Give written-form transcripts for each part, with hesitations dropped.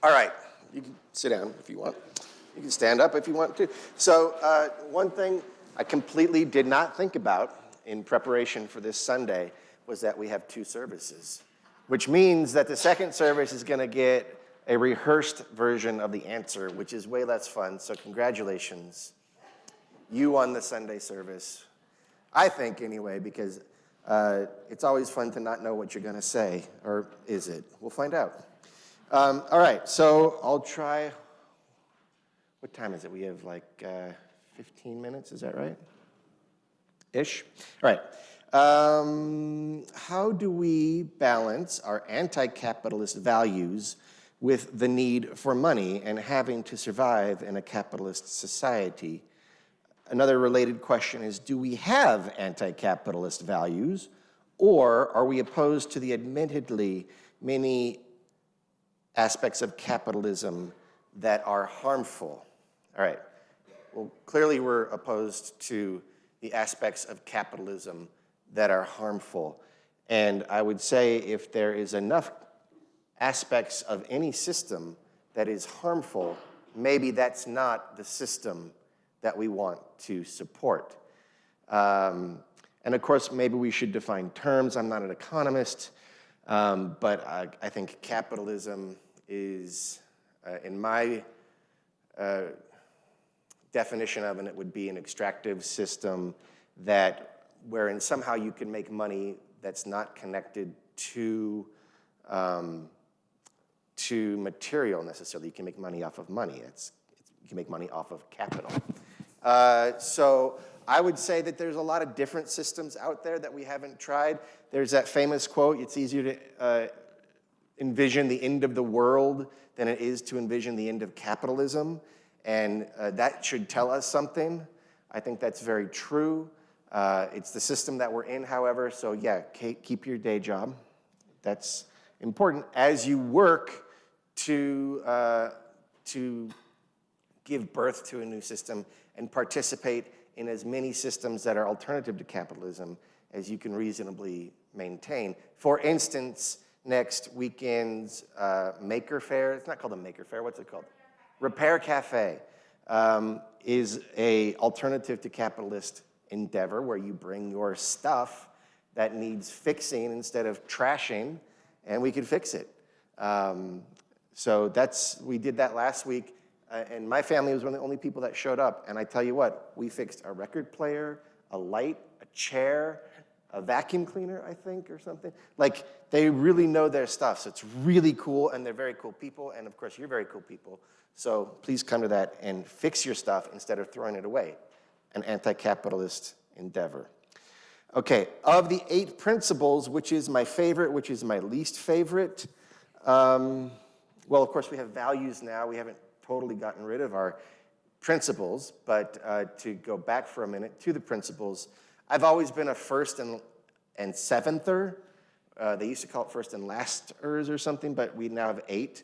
All right, you can sit down if you want. You can stand up if you want to. So one thing I completely did not think about in preparation for this Sunday was that we have two services, which means that the second service is going to get a rehearsed version of the answer, which is way less fun. So congratulations. You won the Sunday service. I think anyway, because it's always fun to not know what you're going to say, or is it? We'll find out. All right, so I'll try. What time is it? We have like 15 minutes, is that right? Ish. All right. How do we balance our anti-capitalist values with the need for money and having to survive in a capitalist society? Another related question is, do we have anti-capitalist values, or are we opposed to the admittedly many aspects of capitalism that are harmful? All right. Well, clearly we're opposed to the aspects of capitalism that are harmful. And I would say if there is enough aspects of any system that is harmful, maybe that's not the system that we want to support. And of course, maybe we should define terms. I'm not an economist, but I think capitalism is, in my definition of it, would be an extractive system wherein somehow you can make money that's not connected to material necessarily. You can make money off of money. You can make money off of capital. So I would say that there's a lot of different systems out there that we haven't tried. There's that famous quote, it's easier to envision the end of the world than it is to envision the end of capitalism. And that should tell us something. I think that's very true. It's the system that we're in, however, so yeah, keep your day job. That's important as you work to give birth to a new system and participate in as many systems that are alternative to capitalism as you can reasonably maintain. For instance, next weekend's Maker Fair, it's not called a Maker Fair, what's it called? Repair Cafe is an alternative to capitalist endeavor where you bring your stuff that needs fixing instead of trashing, and we can fix it. So we did that last week, and my family was one of the only people that showed up, and I tell you what, we fixed a record player, a light, a chair, a vacuum cleaner, I think, or something. Like, they really know their stuff, so it's really cool, and they're very cool people, and of course, you're very cool people. So please come to that and fix your stuff instead of throwing it away. An anti-capitalist endeavor. Okay, of the 8 principles, which is my favorite, which is my least favorite? Well, of course, we have values now. We haven't totally gotten rid of our principles, but to go back for a minute to the principles, I've always been a first and seventher. They used to call it first and lasters or something, but we now have 8.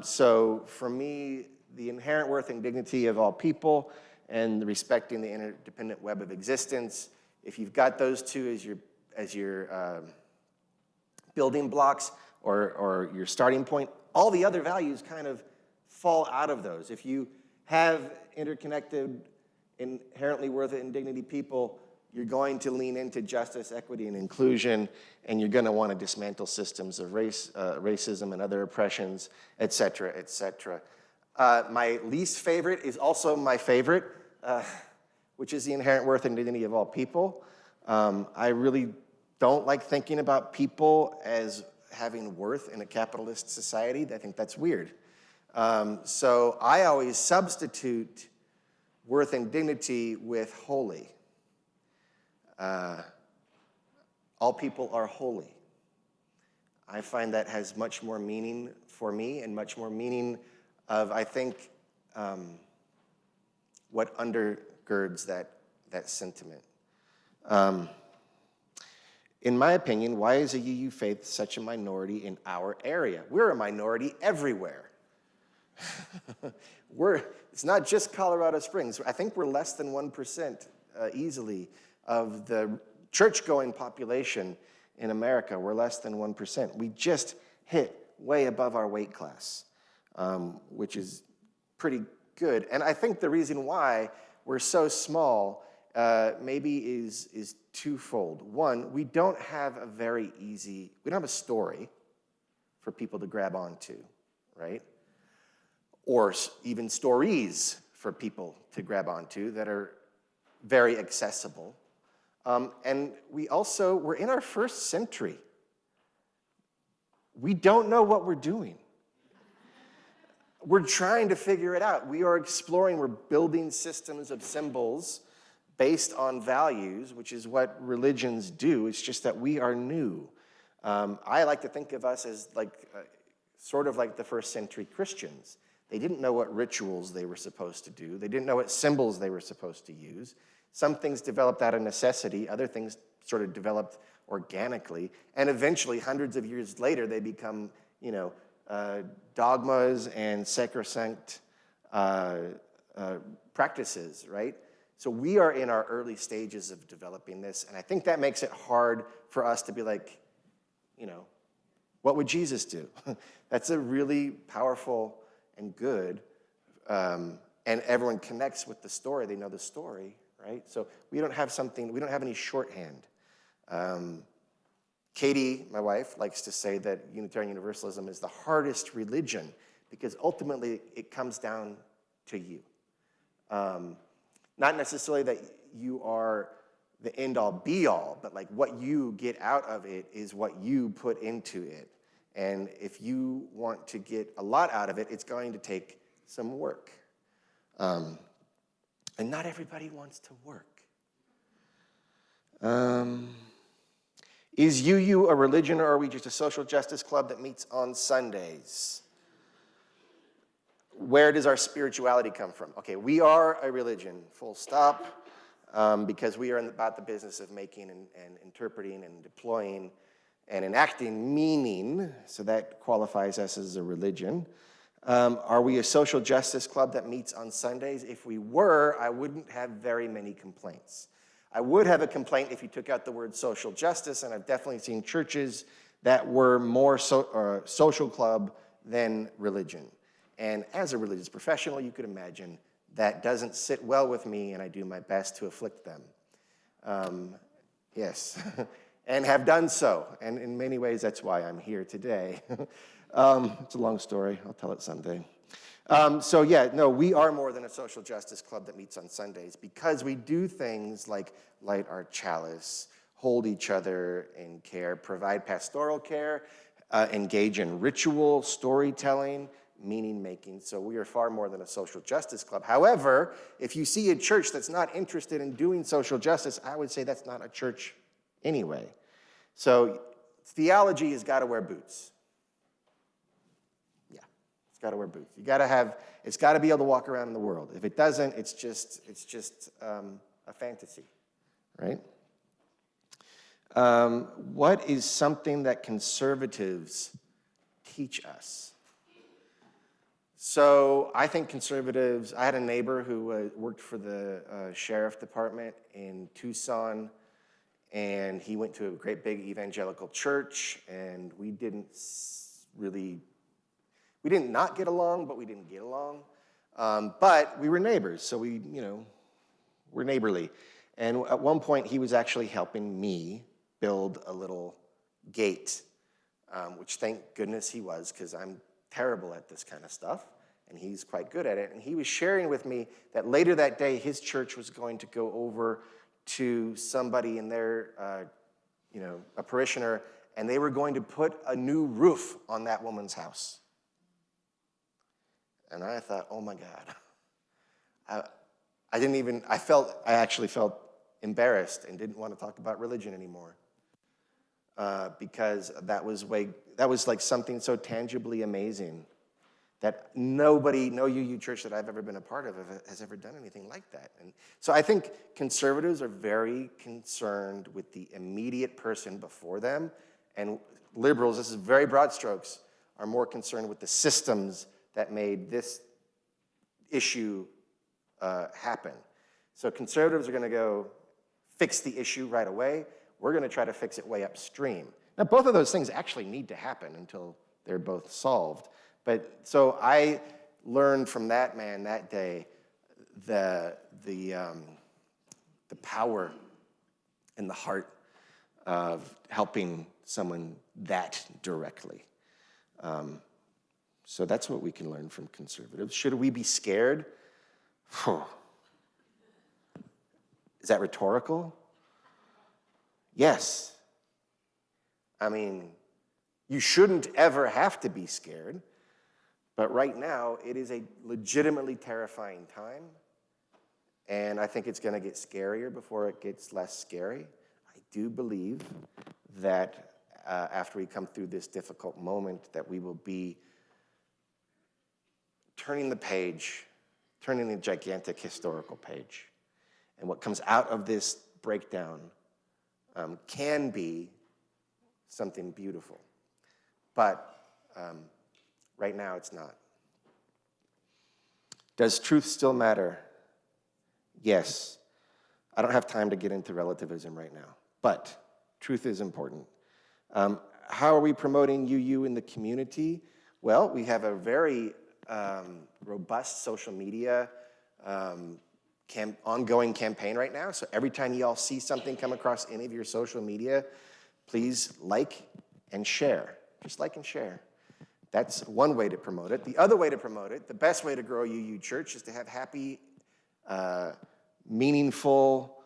So for me, the inherent worth and dignity of all people and respecting the interdependent web of existence, if you've got those two as your building blocks or your starting point, all the other values kind of fall out of those. If you have interconnected, inherently worth and dignity people, you're going to lean into justice, equity, and inclusion, and you're going to want to dismantle systems of racism and other oppressions, et cetera, et cetera. My least favorite is also my favorite, which is the inherent worth and dignity of all people. I really don't like thinking about people as having worth in a capitalist society. I think that's weird. So I always substitute worth and dignity with holy. All people are holy. I find that has much more meaning for me and much more meaning of, I think, what undergirds that sentiment. In my opinion, why is a UU faith such a minority in our area? We're a minority everywhere. It's not just Colorado Springs. I think we're less than 1% easily of the church-going population in America. We're less than 1%. We just hit way above our weight class. which is pretty good. And I think the reason why we're so small maybe is twofold. One, we don't have a story for people to grab onto, right? Or even stories for people to grab onto that are very accessible. And we're in our first century. We don't know what we're doing. We're trying to figure it out. We are exploring, we're building systems of symbols based on values, which is what religions do. It's just that we are new. I like to think of us as sort of like the first century Christians. They didn't know what rituals they were supposed to do. They didn't know what symbols they were supposed to use. Some things developed out of necessity. Other things sort of developed organically. And eventually, hundreds of years later, they become, dogmas and sacrosanct practices, right? So we are in our early stages of developing this. And I think that makes it hard for us to be like, what would Jesus do? That's a really powerful and good, and everyone connects with the story. They know the story, right? So we don't have any shorthand. Katie, my wife, likes to say that Unitarian Universalism is the hardest religion because ultimately it comes down to you. Not necessarily that you are the end-all, be-all, but what you get out of it is what you put into it. And if you want to get a lot out of it, it's going to take some work. And not everybody wants to work. Is UU a religion, or are we just a social justice club that meets on Sundays? Where does our spirituality come from? Okay, we are a religion, full stop, because we are about the business of making and interpreting and deploying and enacting meaning, so that qualifies us as a religion. Are we a social justice club that meets on Sundays? If we were, I wouldn't have very many complaints. I would have a complaint if you took out the word social justice, and I've definitely seen churches that were more social club than religion. And as a religious professional, you could imagine that doesn't sit well with me, and I do my best to afflict them. Yes. And have done so. And in many ways, that's why I'm here today. It's a long story. I'll tell it someday. We are more than a social justice club that meets on Sundays because we do things like light our chalice, hold each other in care, provide pastoral care, engage in ritual, storytelling, meaning making. So we are far more than a social justice club. However, if you see a church that's not interested in doing social justice, I would say that's not a church anyway. So theology has got to wear boots. Yeah, it's got to wear boots. It's got to be able to walk around in the world. If it doesn't, it's just a fantasy, right? What is something that conservatives teach us? So I think conservatives, I had a neighbor who worked for the sheriff department in Tucson, and he went to a great big evangelical church, and we didn't not get along, but we didn't get along. But we were neighbors, so we're neighborly. And at one point, he was actually helping me build a little gate, which thank goodness he was, because I'm terrible at this kind of stuff, and he's quite good at it. And he was sharing with me that later that day, his church was going to go over to somebody in their, a parishioner, and they were going to put a new roof on that woman's house. And I thought, oh my God. I actually felt embarrassed and didn't want to talk about religion anymore. Because that was like something so tangibly amazing that no UU church that I've ever been a part of has ever done anything like that. And so I think conservatives are very concerned with the immediate person before them, and liberals, this is very broad strokes, are more concerned with the systems that made this issue happen. So conservatives are going to go fix the issue right away. We're going to try to fix it way upstream. Now, both of those things actually need to happen until they're both solved. But so I learned from that man that day the power and the heart of helping someone that directly. So that's what we can learn from conservatives. Should we be scared? Is that rhetorical? Yes. I mean, you shouldn't ever have to be scared, but right now it is a legitimately terrifying time, and I think it's going to get scarier before it gets less scary. I do believe that after we come through this difficult moment, that we will be turning the page, turning the gigantic historical page. And what comes out of this breakdown can be something beautiful. But right now it's not. Does truth still matter? Yes. I don't have time to get into relativism right now, but truth is important. How are we promoting UU in the community? Well, we have a very robust social media ongoing campaign right now. So every time you all see something come across any of your social media, please like and share. Just like and share. That's one way to promote it. The other way to promote it, the best way to grow UU Church, is to have happy, meaningful,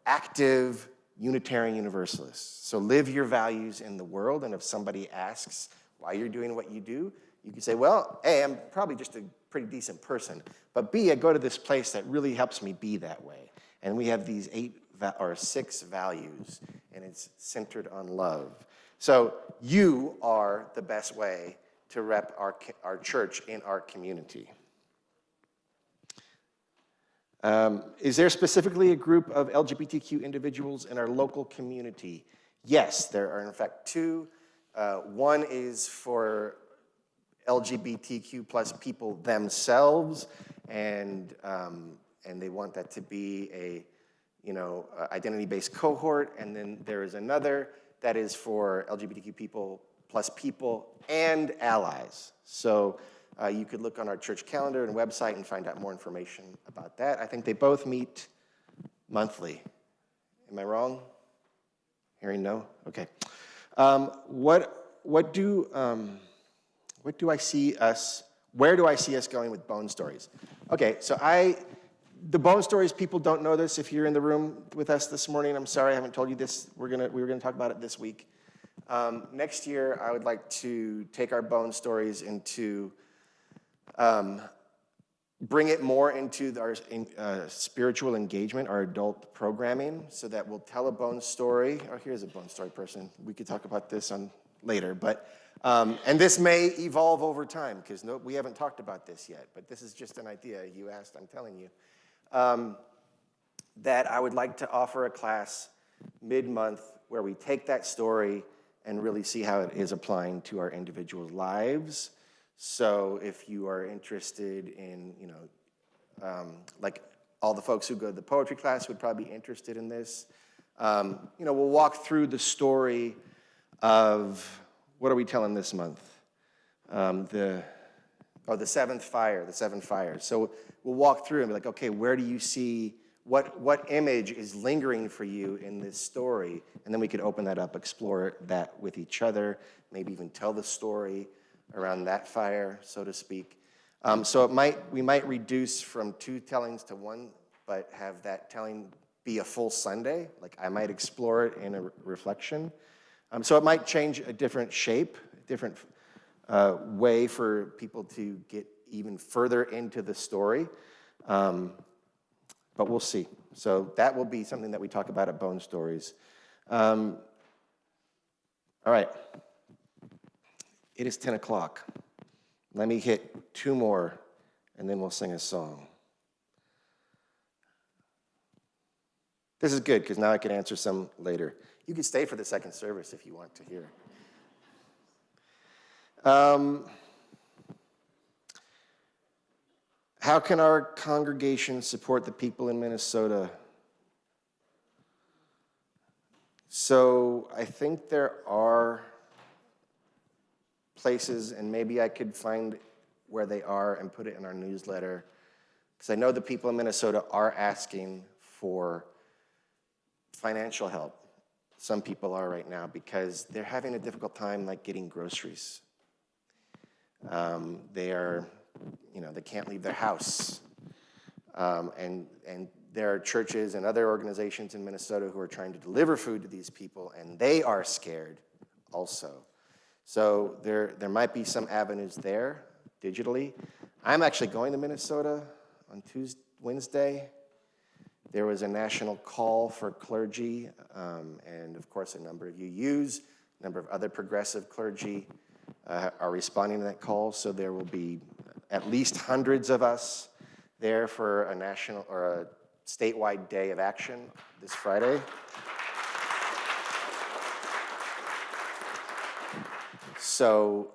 active Unitarian Universalists. So live your values in the world, and if somebody asks why you're doing what you do, you can say, well, A, I'm probably just a pretty decent person, but B, I go to this place that really helps me be that way. And we have these 6 values, and it's centered on love. So you are the best way to rep our church in our community. Is there specifically a group of LGBTQ individuals in our local community? Yes, there are in fact 2. One is for LGBTQ plus people themselves, and they want that to be a identity-based cohort. And then there is another that is for LGBTQ people plus people and allies. So you could look on our church calendar and website and find out more information about that. I think they both meet monthly. Am I wrong? Hearing no? Okay. What do I see us, where do I see us going with Bone Stories? Okay, so the Bone Stories, people don't know this. If you're in the room with us this morning, I'm sorry I haven't told you this. We were gonna talk about it this week. Next year, I would like to take our Bone Stories into, bring it more into our spiritual engagement, our adult programming, so that we'll tell a bone story. Oh, here's a bone story person. We could talk about this later, but and this may evolve over time, because we haven't talked about this yet, but this is just an idea. You asked, I'm telling you. That I would like to offer a class mid-month where we take that story and really see how it is applying to our individual lives. So if you are interested in, like all the folks who go to the poetry class would probably be interested in this. We'll walk through the story of, what are we telling this month? The 7th fire, the 7 fires. So we'll walk through and be like, okay, where do you see, what image is lingering for you in this story? And then we could open that up, explore that with each other, maybe even tell the story around that fire, so to speak. So we might reduce from 2 tellings to 1, but have that telling be a full Sunday. Like I might explore it in a reflection. So it might change a different shape, a different way for people to get even further into the story. But we'll see. So that will be something that we talk about at Bone Stories. All right. It is 10 o'clock. Let me hit 2 more, and then we'll sing a song. This is good, because now I can answer some later. You can stay for the second service if you want to hear. How can our congregation support the people in Minnesota? So I think there are places, and maybe I could find where they are and put it in our newsletter, because I know the people in Minnesota are asking for financial help. Some people are right now because they're having a difficult time like getting groceries. They can't leave their house. And there are churches and other organizations in Minnesota who are trying to deliver food to these people, and they are scared also. So there might be some avenues there digitally. I'm actually going to Minnesota on Wednesday. There was a national call for clergy, and of course a number of UUs, a number of other progressive clergy are responding to that call, so there will be at least hundreds of us there for a national or a statewide day of action this Friday. So,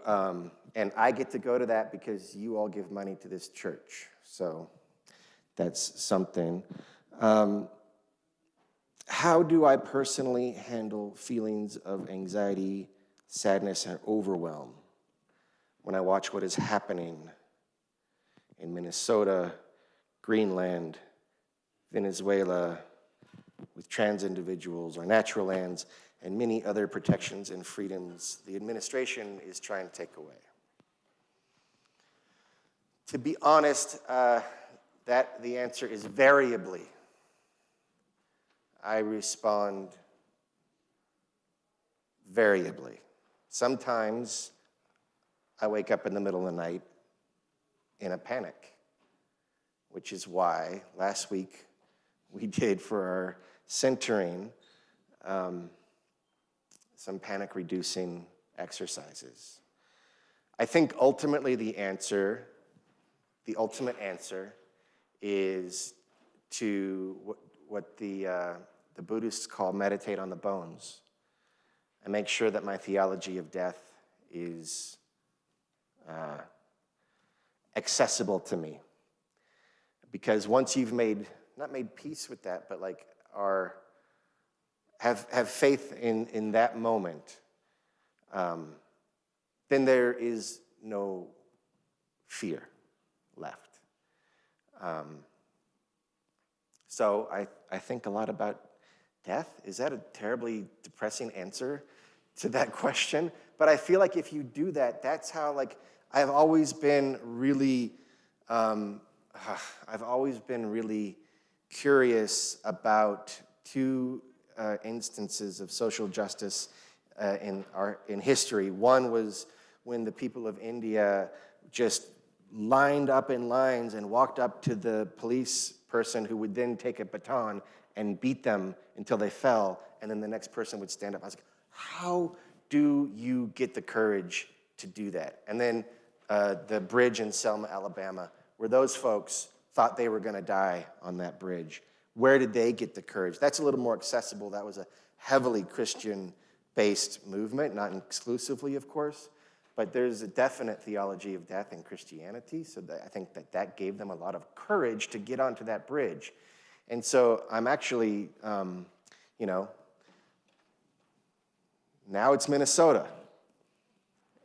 and I get to go to that because you all give money to this church. So that's something. How do I personally handle feelings of anxiety, sadness, and overwhelm when I watch what is happening in Minnesota, Greenland, Venezuela, with trans individuals, our natural lands, and many other protections and freedoms the administration is trying to take away? To be honest, the answer is variably. I respond variably. Sometimes I wake up in the middle of the night in a panic, which is why last week we did for our centering some panic-reducing exercises. I think ultimately the ultimate answer is to what the Buddhists call meditate on the bones, and make sure that my theology of death is accessible to me. Because once you've not made peace with that, but like have faith in that moment, then there is no fear left. So I think a lot about death. Is that a terribly depressing answer to that question? But I feel like if you do that, that's how, like, I've always been really curious about two instances of social justice in history. One was when the people of India just lined up in lines and walked up to the police person who would then take a baton and beat them until they fell, and then the next person would stand up. I was like, how do you get the courage to do that? And then the bridge in Selma, Alabama, where those folks thought they were going to die on that bridge. Where did they get the courage? That's a little more accessible. That was a heavily Christian-based movement, not exclusively, of course, but there's a definite theology of death in Christianity, so I think that gave them a lot of courage to get onto that bridge. And so I'm actually, now it's Minnesota.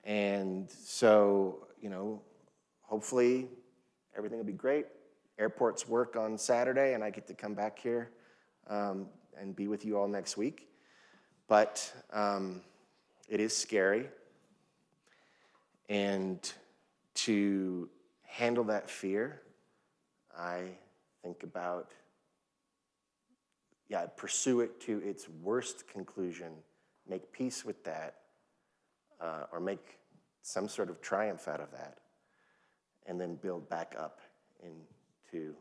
And so, hopefully everything will be great. Airports work on Saturday, and I get to come back here and be with you all next week. But it is scary. And to handle that fear, I think about, pursue it to its worst conclusion, make peace with that, or make some sort of triumph out of that, and then build back up into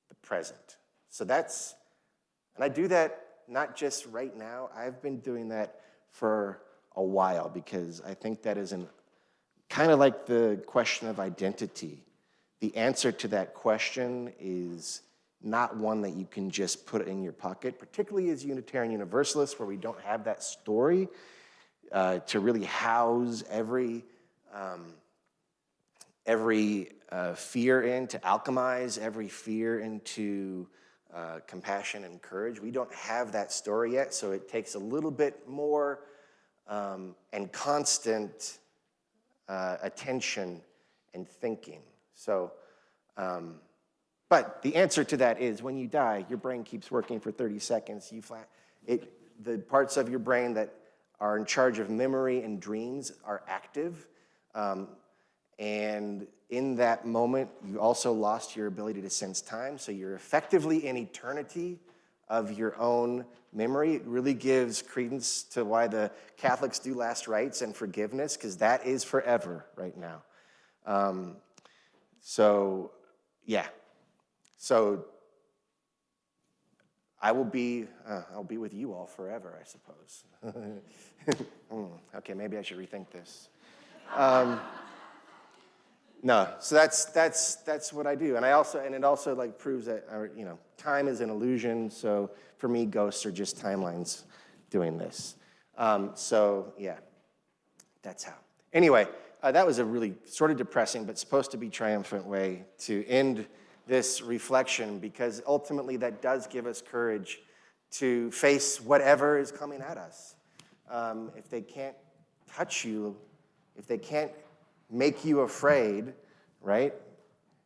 the present. So and I do that not just right now. I've been doing that for a while, because I think that is kind of like the question of identity. The answer to that question is not one that you can just put in your pocket, particularly as Unitarian Universalists, where we don't have that story to really house every fear in, to alchemize every fear into compassion and courage. We don't have that story yet, so it takes a little bit more and constant attention and thinking. So, but the answer to that is when you die, your brain keeps working for 30 seconds. The parts of your brain that are in charge of memory and dreams are active. And in that moment, you also lost your ability to sense time. So you're effectively in eternity of your own memory. It really gives credence to why the Catholics do last rites and forgiveness, because that is forever right now. So, yeah. So I'll be with you all forever, I suppose. Okay, maybe I should rethink this. No, so that's what I do, and it also like proves that time is an illusion. So for me, ghosts are just timelines doing this. So yeah, that's how. Anyway, that was a really sort of depressing but supposed to be triumphant way to end this reflection, because ultimately that does give us courage to face whatever is coming at us. If they can't touch you, if they can't make you afraid, right?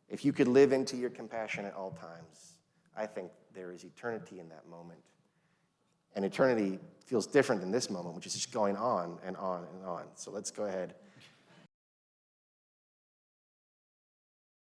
If you could live into your compassion at all times, I think there is eternity in that moment. And eternity feels different than this moment, which is just going on and on and on. So let's go ahead